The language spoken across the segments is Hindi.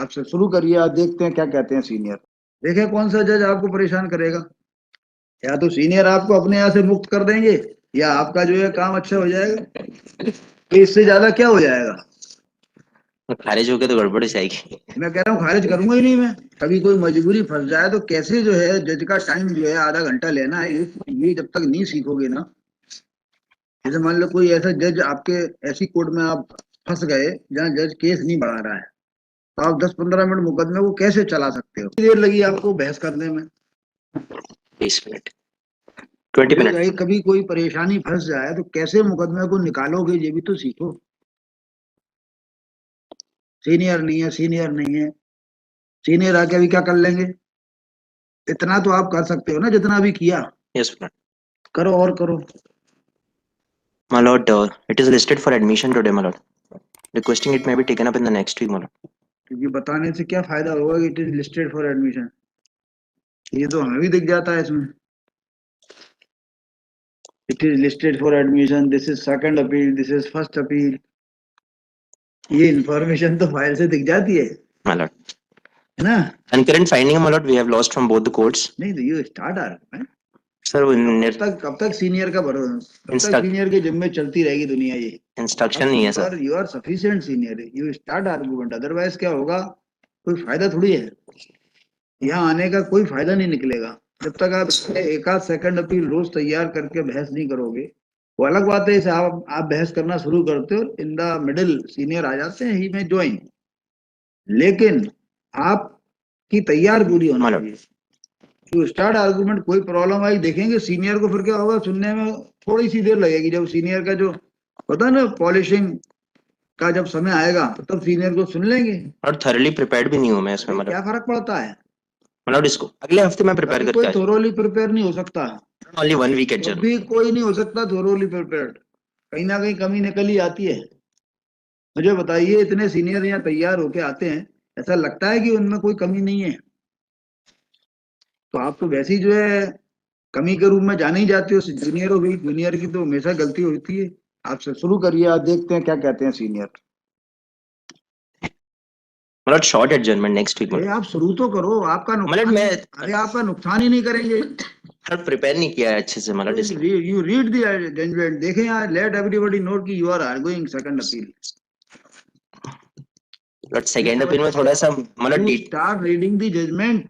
आपसे शुरू करिए, आप देखते हैं क्या कहते हैं सीनियर। देखिए कौन सा जज आपको परेशान करेगा। या तो सीनियर आपको अपने यहाँ से मुक्त कर देंगे, या आपका जो है काम अच्छा हो जाएगा। तो इससे ज्यादा क्या हो जाएगा। खारिज हो गया तो गड़बड़ हो जाएगी। मैं कह रहा हूँ खारिज करूंगा ही नहीं मैं। कभी कोई मजबूरी फंस जाए तो कैसे जो है जज का टाइम जो है आधा घंटा लेना है, ये जब तक नहीं सीखोगे ना। जैसे मान लो कोई ऐसा जज आपके ऐसी कोर्ट में आप फंस गए जहाँ जज केस नहीं बढ़ा रहा है, तो आप 10-15 मिनट मुकदमे को कैसे चला सकते हो। कितनी देर लगी आपको बहस करने में। 20 मिनट, 20 मिनट। कभी कोई परेशानी फंस जाए तो कैसे मुकदमे को निकालोगे, ये भी तो सीखो। सीनियर नहीं है, सीनियर नहीं है, सीनियर आके अभी क्या कर लेंगे। इतना तो आप कर सकते हो ना जितना अभी किया। Yes, my lord. करो और करो। My lord, it is listed for admission today, my lord. Requesting it may be taken up in the next week, my lord. क्योंकि बताने से क्या फायदा होगा कि it is listed for admission. ये तो हमें भी दिख जाता है इसमें। It is listed for admission, this is second appeal, this is first appeal. ये इंफॉर्मेशन तो फाइल से दिख जाती है My lord. ना। Concurrent finding, my lord, we have lost from both the courts. नहीं तो ये स्टार्ट आ रहा है। Sir, कब तक सीनियर का भरोसा, कब तक Instruct- सीनियर के जिम्मे चलती रहेगी दुनिया ये। इंस्ट्रक्शन नहीं है sir. You are sufficient senior, you start argument, otherwise क्या होगा। कोई फायदा थोड़ी है, यहाँ आने का कोई फायदा नहीं निकलेगा जब तक आप एक आध सेकंड अपील रोज तैयार करके बहस नहीं करोगे। वो अलग बात है, इसे आप बहस करना शुरू करते हो, इन द मिडिल सीनियर आ जाते हैं, ही में ज्वाइन। लेकिन आपकी तैयार पूरी होना चाहिए। तो स्टार्ट आर्गुमेंट कोई प्रॉब्लम आई देखेंगे सीनियर को, फिर क्या होगा सुनने में थोड़ी सी देर लगेगी। जब सीनियर का जो होता है ना पॉलिशिंग का जब समय आएगा तो तब सीनियर को सुन लेंगे। और थॉरली प्रिपेयर्ड भी नहीं हूँ मैं इसमें, क्या फर्क पड़ता है। मतलब इसको अगले हफ्ते में प्रिपेयर कोई करके थोरोली प्रिपेयर नहीं हो सकता। ओनली 1 वीक जब भी कोई नहीं हो सकता थोरोली प्रिपेयर्ड, कहीं ना कहीं कमी निकल ही आती है। मुझे बताइए इतने सीनियर यहाँ तैयार होके आते हैं, ऐसा लगता है कि उनमें कोई कमी नहीं है। तो आप तो वैसे ही जो है कमी के रूप में जाने ही जाते हो। जूनियर हो गई, जूनियर की तो हमेशा गलती होती है। आपसे शुरू करिए, आप देखते हैं क्या कहते हैं सीनियर। मतलब शॉर्ट एडजर्नमेंट नेक्स्ट वीक। अरे आप शुरू तो करो, आपका नुकसान। अरे आपका नुकसान ही नहीं करेंगे। प्रिपेयर नहीं किया है अच्छे से, मतलब यू रीड द जजमेंट, देखें यहाँ, लेट एवरीबॉडी नोट कि you are arguing second appeal. But second appeal में थोड़ा सा मतलब स्टार्ट रीडिंग द जजमेंट।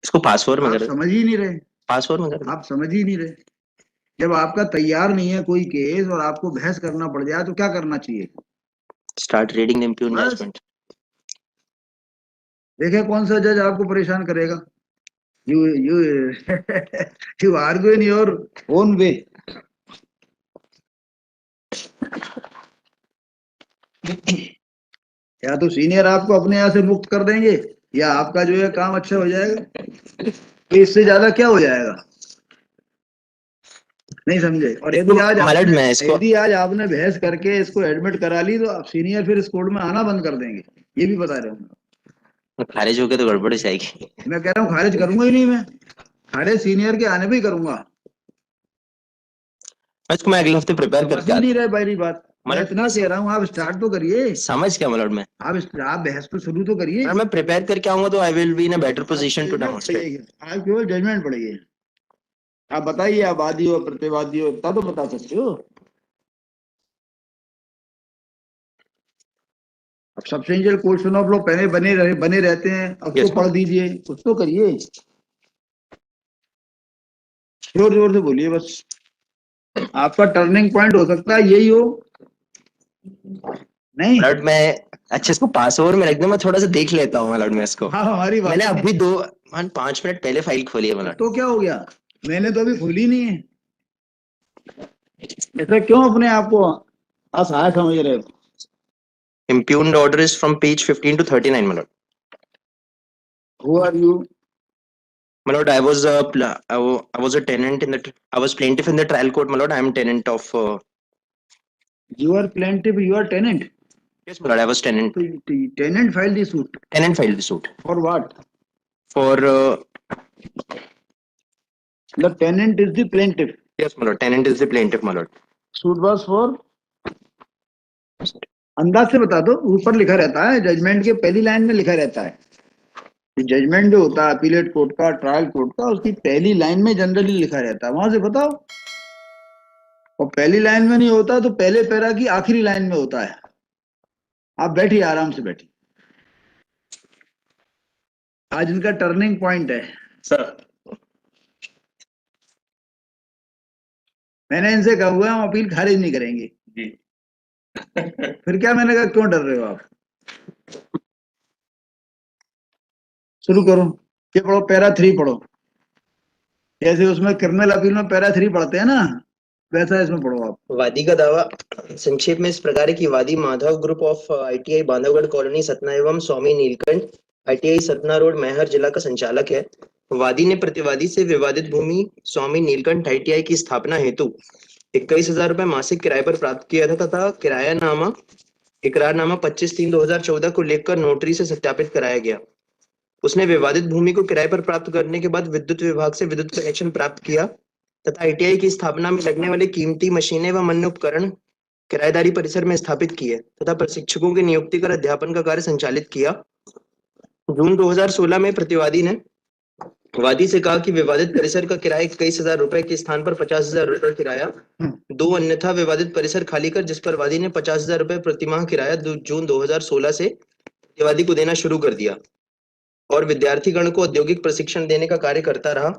इसको पासवर्ड में आप कर, समझ ही नहीं रहे, पासवर्ड में कर। आप समझ ही नहीं रहे। जब आपका तैयार नहीं है कोई केस और आपको बहस करना पड़ जाए तो क्या करना चाहिए। Start reading the impugned judgement. देखिए कौन सा जज आपको परेशान करेगा। You you you argue in your own way. या तो सीनियर आपको अपने यहाँ से मुक्त कर देंगे, या आपका जो है काम अच्छा हो जाएगा। तो इससे ज्यादा क्या हो जाएगा। नहीं समझे। और यदि आज आपने बहस करके इसको एडमिट करा ली तो आप सीनियर फिर इस कोर्ट में आना बंद कर देंगे, ये भी बता रहे हूँ। खारिज हो गया तो गड़बड़ हो जाएगी। मैं कह रहा हूँ खारिज करूंगा ही नहीं मैं। खारिज सीनियर के आने भी करूंगा। इसको मैं अगले हफ्ते प्रिपेयर करके नहीं रहे पहली बात, मैं मतलब इतना कह रहा हूँ, आप स्टार्ट तो करिए। समझ क्या मतलब मैं आप बहस तो शुरू तो करिए। मैं प्रिपेयर करके आऊंगा तो I will be in a better position to demonstrate. आप केवल जजमेंट पढ़िए। आप बताइए, आप वादी हो प्रतिवादी हो तब तो बता सकते हो। अब सब्सटेंशियल क्वेश्चन ऑफ लॉ पहले बने रहते हैं, अब तो पढ़ दीजिए, कुछ तो करिए। जोर जोर से बोलिए बस। आपका टर्निंग पॉइंट हो सकता है यही हो। नहीं अलर्ट मैं अच्छा इसको पासवर्ड में रख दूं, मैं थोड़ा सा देख लेता हूँ अलर्ट में इसको। हाँ हमारी बात, मैंने अभी 5 मिनट पहले फाइल खोली है मतलब। तो क्या हो गया, मैंने तो अभी खोली नहीं है। ऐसा क्यों अपने आप को असहाय समझ रहे हो। Impugned order is from page 15 to 39, my lord. Who are you? My lord, I was a tenant in the, I was plaintiff in the trial court, my lord. I am tenant of. You are plaintiff, you are tenant. Yes, my lord, I was tenant. Tenant filed the suit. Tenant filed the suit. For what? For. The tenant is the plaintiff. Yes, my lord. Tenant is the plaintiff, my lord. Suit was for. अंदाज से बता दो, ऊपर लिखा रहता है जजमेंट के पहली लाइन में लिखा रहता है, जजमेंट जो होता है अपीलेट कोर्ट का, ट्रायल कोर्ट का, उसकी पहली लाइन में जनरली लिखा रहता है, वहां से बताओ। और पहली लाइन में नहीं होता तो पहले पैरा की आखिरी लाइन में होता है। आप बैठिए, आराम से बैठिए, आज इनका टर्निंग पॉइंट है। सर मैंने इनसे कहा हुआ है हम अपील खारिज नहीं करेंगे जी। फिर क्या, मैंने कहा क्यों डर रहे हो आप, शुरू करो। ये पढ़ो, पैरा 3 पढ़ो, जैसे उसमें क्रिमिनल अपील में पैरा 3 पढ़ते हैं ना, वैसा इसमें पढ़ो आप। वादी का दावा संक्षेप में इस प्रकार है कि वादी Madhav group of ITI Bandhavgarh colony Satna एवं स्वामी नीलकंठ आईटीआई सतना रोड मैहर जिला का संचालक है। वादी ने प्रतिवादी से विवादित भूमि स्वामी नीलकंठ आईटीआई की स्थापना हेतु 21,000 रुपए मासिक किराए पर प्राप्त किया था तथा किरायानामा इकरारनामा 25/3/2014 को लेकर नोटरी से सत्यापित कराया गया। उसने विवादित भूमि को किराए पर प्राप्त करने के बाद विद्युत विभाग से विद्युत कनेक्शन प्राप्त किया तथा आईटीआई की स्थापना में लगने वाले कीमती मशीनें व अन्य उपकरण किराएदारी परिसर में स्थापित किए तथा प्रशिक्षकों की नियुक्ति कर अध्यापन का कार्य संचालित किया। जून 2016 में प्रतिवादी ने वादी से कहा कि विवादित परिसर का किराया 21,000 रुपए के स्थान पर 50,000 रुपए किराया दो, अन्यथा विवादित परिसर खाली कर, जिस पर वादी ने 50,000 रुपए प्रतिमाह किराया जून 2016 से प्रतिवादी को देना शुरू कर दिया और विद्यार्थी गण को औद्योगिक प्रशिक्षण देने का कार्य करता रहा।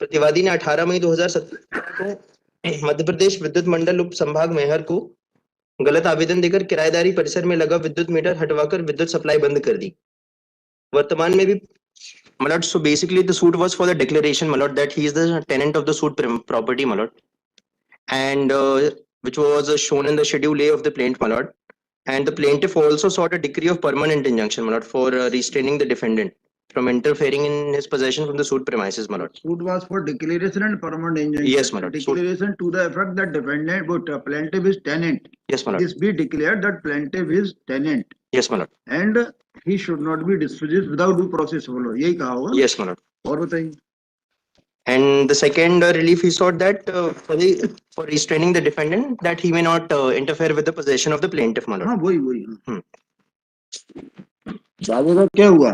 प्रतिवादी ने 18 मई 2017 को मध्य प्रदेश विद्युत मंडल उप संभाग मैहर को गलत आवेदन देकर किराएदारी परिसर में लगा विद्युत मीटर हटवाकर विद्युत सप्लाई बंद कर दी। वर्तमान में भी my lord, so basically the suit was for the declaration, my lord, that he is the tenant of the suit property, my lord, and which was shown in the schedule A of the plaint, my lord. And the plaintiff also sought a decree of permanent injunction, my lord, for restraining the defendant from interfering in his possession from the suit premises, my lord. Suit was for declaration and permanent injunction. Yes, my lord. Declaration to the effect that defendant, but plaintiff is tenant. Yes, my lord. This be declared that plaintiff is tenant. Yes, my lord. And he should not be dispossessed without due process follow. यही कहा होगा। Yes, my lord. और बताइए। And the second relief he sought that for restraining the defendant, that he may not interfere with the possession of the plaintiff, my lord. हाँ वही। दावे का क्या हुआ?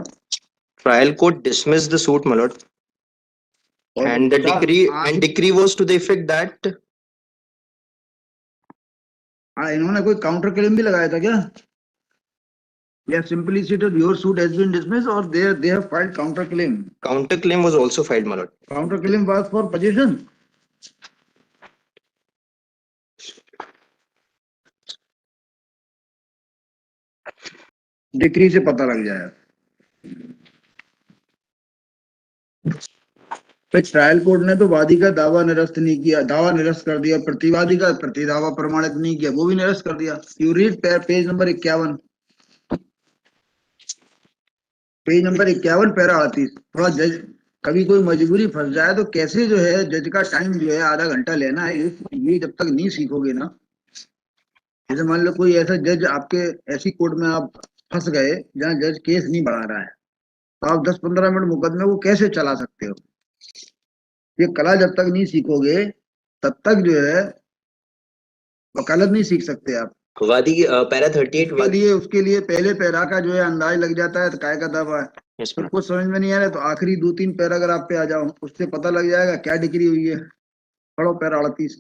Trial court dismissed the suit, my lord. And the decree was to the effect that इन्होंने कोई काउंटर क्लेम भी लगाया था क्या? Yeah, simply stated your suit has been dismissed, or they have filed counter claim. Counter claim was also filed, my lord. Counter claim was for possession. Decree से पता लग जाएगा। फिर ट्रायल कोर्ट ने तो वादी का दावा निरस्त नहीं किया, दावा निरस्त कर दिया, प्रतिवादी का प्रतिदावा प्रमाणित नहीं किया, वो भी निरस्त कर दिया। You read page number 51, page number 51 para 38। थोड़ा जज कभी कोई मजबूरी फंस जाए तो कैसे जो है जज का टाइम जो है आधा घंटा लेना है, ये जब तक नहीं सीखोगे ना, जैसे मान लो कोई ऐसा जज आपके ऐसी कोर्ट में आप फंस गए जहाँ जज केस नहीं बढ़ा रहा है, तो आप 10-15 मिनट मुकदमे को कैसे चला सकते हो? ये कला जब तक नहीं सीखोगे तब तक जो है वकालत नहीं सीख सकते आप। वादी पैरा 38 उसके लिए पहले पैरा का जो है अंदाज लग जाता है तो काय का दावा है। yes, तो कुछ समझ में नहीं आ रहा है तो आखिरी 2-3 पैरा अगर आप पे आ जाओ उससे पता लग जाएगा क्या डिग्री हुई है। पढ़ो पैरा 38।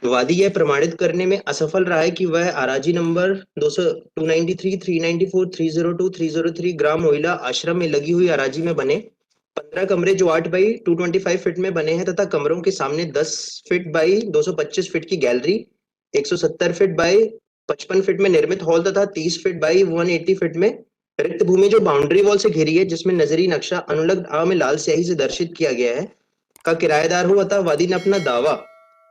वादी यह प्रमाणित करने में असफल रहा है कि वह आराजी नंबर 293, 394, 302, 303 ग्राम मोइला आश्रम में लगी हुई आराजी में बने 15 कमरे जो 8 बाई 225 फीट में बने हैं तथा कमरों के सामने 10 फीट बाई 225 फीट की गैलरी, 170 फीट बाई 55 फीट में निर्मित हॉल तथा 30 फीट बाई 180 फीट में रिक्त भूमि जो बाउंड्री वॉल से घिरी है, जिसमें नजरी नक्शा अनुलग्न आ में लाल स्याही से दर्शित किया गया है, का किराएदार हो, अतः वादी ने अपना दावा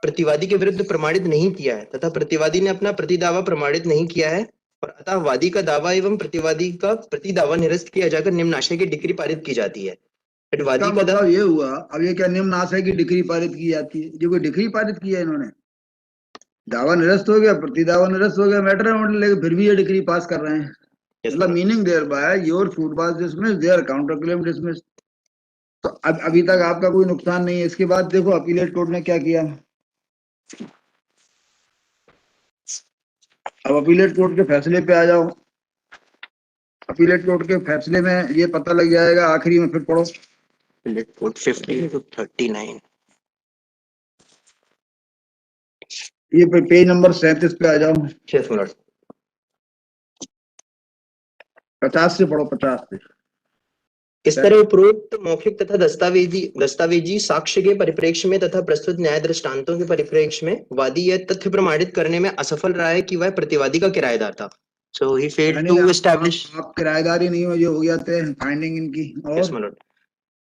प्रतिवादी के विरुद्ध प्रमाणित नहीं किया है तथा प्रतिवादी ने अपना प्रतिदावा प्रमाणित नहीं किया है और अतः वादी का दावा एवं प्रतिवादी का प्रतिदावा निरस्त किया जाकर निम्न आशय की डिक्री पारित की जाती है। वादी का मतलब ये हुआ, अब ये क्या निम्न आशय की डिक्री पारित की जाती है? जो कोई डिक्री पारित की है इन्होंने, दावा निरस्त हो गया, प्रतिदावा निरस्त हो गया, मैटर है, लेकिन फिर भी ये डिक्री पास कर रहे हैं। मतलब meaning thereby your suit was dismissed, their counter claim dismissed. तो अब अभी तक आपका कोई नुकसान नहीं है। इसके बाद देखो अपीलेट कोर्ट ने क्या किया। अब अपीलेट कोर्ट के फैसले पे आ जाओ। अपीलेट कोर्ट के फैसले में ये पता लग जाएगा, आखिरी में फिर पढ़ो। Court 50 to 39। ये पेज नंबर 37 पे आ जाओ। 6 मिनट। 50 से पढ़ो, 50 से। इस तरह उपरोक्त मौखिक तथा दस्तावेजी साक्ष्य के परिप्रेक्ष्य में तथा प्रस्तुत न्याय दृष्टांतों के परिप्रेक्ष्य में वादी यह तथ्य प्रमाणित करने में असफल रहा है कि वह प्रतिवादी का किराएदार था। So he failed to establish। आप किराएदार ही नहीं हो, जो हो जाते हैं फाइंडिंग इनकी। और मिनट।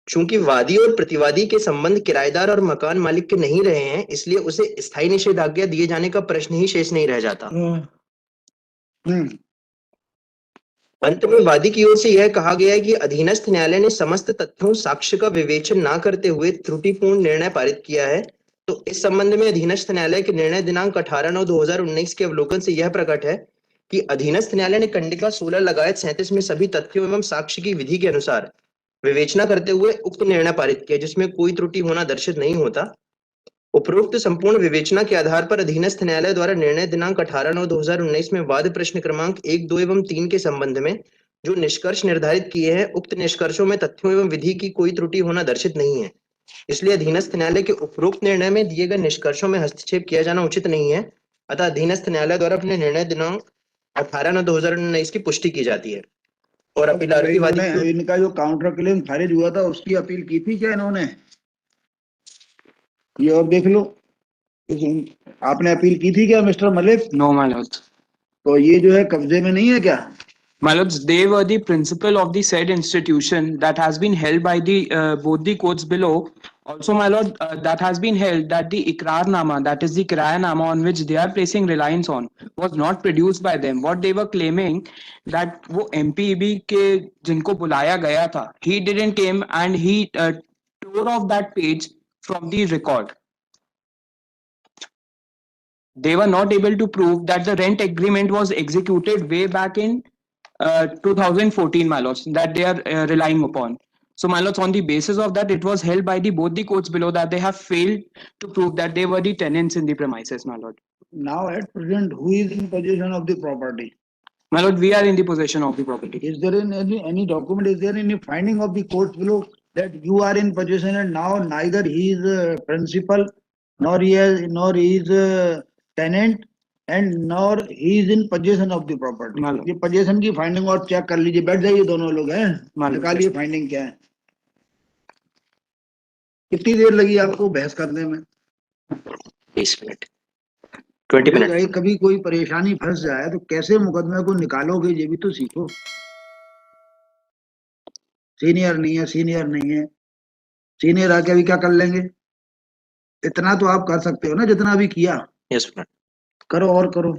चूंकि वादी और प्रतिवादी के संबंध किराएदार और मकान मालिक के नहीं रहे हैं, इसलिए उसे स्थायी निषेधाज्ञा दिए जाने का प्रश्न ही शेष नहीं रह जाता। अंत में वादी की ओर से यह कहा गया है कि अधीनस्थ न्यायालय ने समस्त तथ्यों साक्ष्य का विवेचन न करते हुए त्रुटिपूर्ण निर्णय पारित किया है। तो इस संबंध में अधीनस्थ न्यायालय के निर्णय दिनांक 18/9/2019 के अवलोकन से यह प्रकट है कि अधीनस्थ न्यायालय ने कंडिका 16 लगायत 37 में सभी तथ्यों एवं साक्ष्य की विधि के अनुसार विवेचना करते हुए उक्त निर्णय पारित किया, जिसमें कोई त्रुटि होना दर्शित नहीं होता। उपरोक्त संपूर्ण विवेचना के आधार पर अधीनस्थ न्यायालय द्वारा निर्णय दिनांक 18/9/2019 में वाद प्रश्न क्रमांक 1, 2 एवं 3 के संबंध में जो निष्कर्ष निर्धारित किए हैं, उक्त निष्कर्षों में तथ्यों एवं विधि की कोई त्रुटि होना दर्शित नहीं है। इसलिए अधीनस्थ न्यायालय के उपरोक्त निर्णय में दिए गए निष्कर्षों में हस्तक्षेप किया जाना उचित नहीं है। अतः अधीनस्थ न्यायालय द्वारा अपने निर्णय दिनांक 18/9/2019 की पुष्टि की जाती है। और अपीलार्थी इनका जो काउंटर क्लेम खारिज हुआ था, उसकी अपील की थी क्या इन्होंने? ये और देख लो, आपने अपील की थी क्या mister Malik? No, my lords. तो ये जो है कब्जे में नहीं है क्या? My lords, they were the principal of the said institution that has been held by the both the courts below. Also, my lord, that has been held that the Ikrarnama, that is the Kirayanama on which they are placing reliance on, was not produced by them. What they were claiming that वो MPEB के जिनको बुलाया गया था, he didn't came and he tore off that page from the record. They were not able to prove that the rent agreement was executed way back in 2014, my lords, that they are relying upon. So, my lords, on the basis of that, it was held by both the courts below that they have failed to prove that they were the tenants in the premises, my lord. Now, at present, who is in possession of the property? My lord, we are in the possession of the property. Is there any document, is there any finding of the court below that you are in possession and now neither he is principal, nor he is tenant, and nor he is in possession of the property? ये possession की finding और check कर लीजिए, बैठ जाइए दोनों लोग हैं, निकालिए finding क्या है। कितनी देर लगी आपको बहस करने में? 20 मिनट, 20 मिनट। कभी कोई परेशानी फंस जाए तो कैसे मुकदमे को निकालोगे, ये भी तो सीखो। सीनियर नहीं है, सीनियर नहीं है, सीनियर आके अभी क्या कर लेंगे? इतना तो आप कर सकते हो ना, जितना अभी किया। यस, करो और करो।